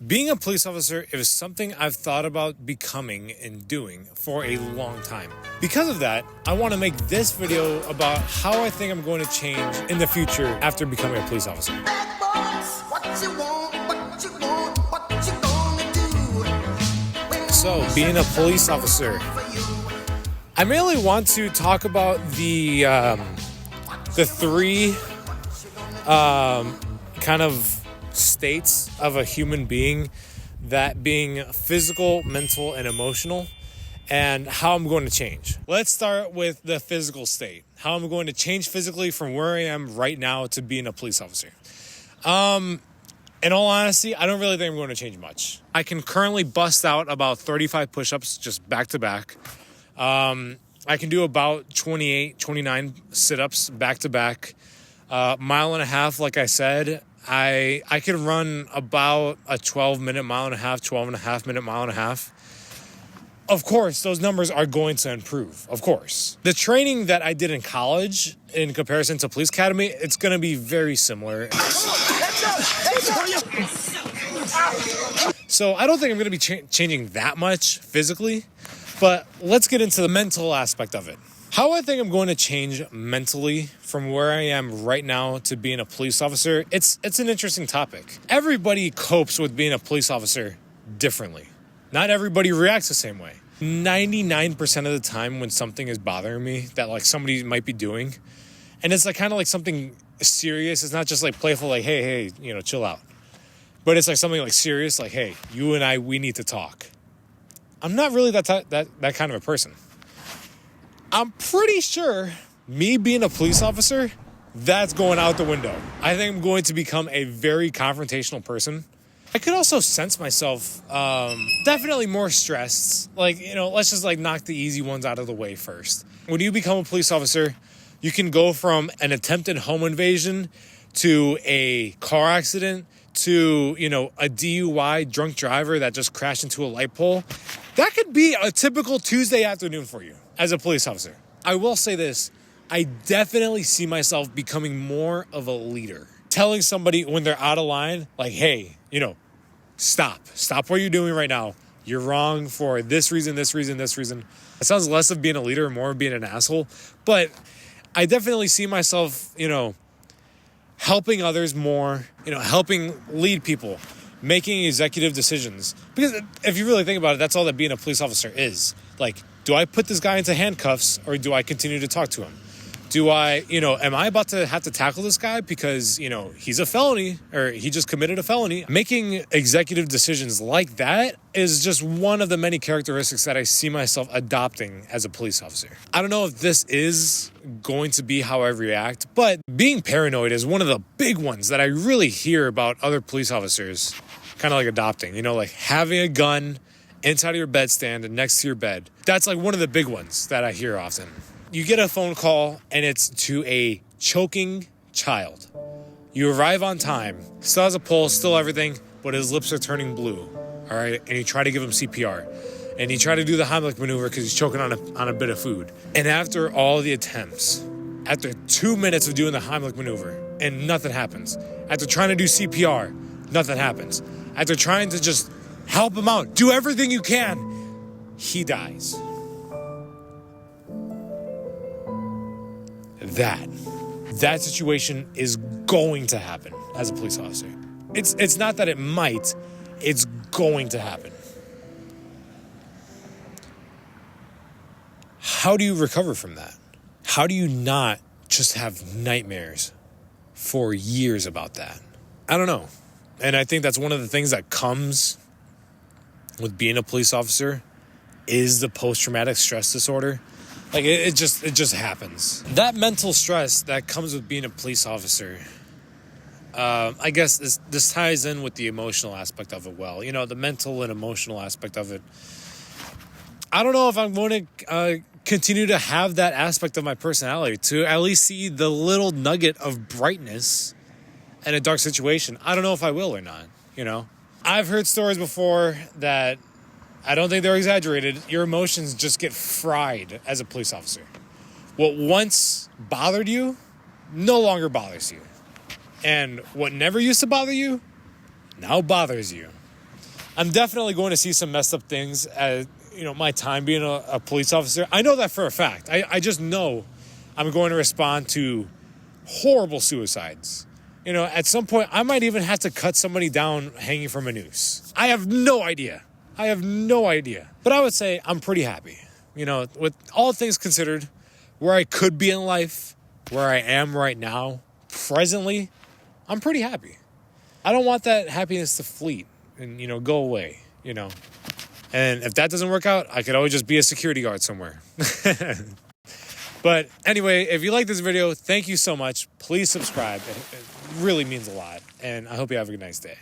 Being a police officer is something I've thought about becoming and doing for a long time. Because of that, I want to make this video about how I think I'm going to change in the future after becoming a police officer. So, being a police officer, I mainly want to talk about the three kind of states of a human being, that being physical, mental, and emotional, and how I'm going to change. Let's start with the physical state. How I'm going to change physically from where I am right now to being a police officer. In all honesty, I don't really think I'm going to change much. I can currently bust out about 35 push-ups just back to back. I can do about 28, 29 sit-ups back to back. Mile and a half, like I said, I could run about a 12-minute mile and a half, 12-and-a-half-minute mile and a half. Of course, those numbers are going to improve, of course. The training that I did in college in comparison to police academy, it's going to be very similar. So I don't think I'm going to be changing that much physically, but let's get into the mental aspect of it. How I think I'm going to change mentally from where I am right now to being a police officer, it's an interesting topic. Everybody copes with being a police officer differently. Not everybody reacts the same way. 99% of the time when something is bothering me that like somebody might be doing, and it's like kind of like something serious, it's not just like playful, like, hey, chill out. But it's like something like serious, like, hey, you and I, we need to talk. I'm not really that kind of a person. I'm pretty sure me being a police officer, that's going out the window. I think I'm going to become a very confrontational person. I could also sense myself definitely more stressed. Like, let's just like knock the easy ones out of the way first. When you become a police officer, you can go from an attempted home invasion to a car accident to, a DUI drunk driver that just crashed into a light pole. That could be a typical Tuesday afternoon for you as a police officer. I will say this, I definitely see myself becoming more of a leader. Telling somebody when they're out of line, like, hey, stop what you're doing right now. You're wrong for this reason, this reason, this reason. It sounds less of being a leader and more of being an asshole. But I definitely see myself, helping others more, helping lead people, making executive decisions. Because if you really think about it, that's all that being a police officer is. Like, do I put this guy into handcuffs or do I continue to talk to him? Do I, am I about to have to tackle this guy because, he's a felony or he just committed a felony? Making executive decisions like that is just one of the many characteristics that I see myself adopting as a police officer. I don't know if this is going to be how I react, but being paranoid is one of the big ones that I really hear about other police officers kind of like adopting, like having a gun inside of your bedstand and next to your bed. That's like one of the big ones that I hear often. You get a phone call and it's to a choking child. You arrive on time, still has a pulse, still everything, but his lips are turning blue, all right? And you try to give him CPR. And you try to do the Heimlich maneuver because he's choking on a bit of food. And after all the attempts, after 2 minutes of doing the Heimlich maneuver, and nothing happens. After trying to do CPR, nothing happens. After trying to just help him out, do everything you can, he dies. That situation is going to happen as a police officer. It's not that it might, it's going to happen. How do you recover from that? How do you not just have nightmares for years about that? I don't know. And I think that's one of the things that comes with being a police officer is the post-traumatic stress disorder. Like, it just happens. That mental stress that comes with being a police officer, I guess this ties in with the emotional aspect of it well. The mental and emotional aspect of it. I don't know if I'm going to continue to have that aspect of my personality, to at least see the little nugget of brightness in a dark situation. I don't know if I will or not, I've heard stories before that I don't think they're exaggerated. Your emotions just get fried as a police officer. What once bothered you no longer bothers you. And what never used to bother you now bothers you. I'm definitely going to see some messed up things as, my time being a police officer. I know that for a fact. I just know I'm going to respond to horrible suicides. At some point, I might even have to cut somebody down hanging from a noose. I have no idea. But I would say I'm pretty happy. With all things considered, where I could be in life, where I am right now, presently, I'm pretty happy. I don't want that happiness to fleet and, go away, And if that doesn't work out, I could always just be a security guard somewhere. But anyway, if you like this video, thank you so much. Please subscribe. It really means a lot. And I hope you have a nice day.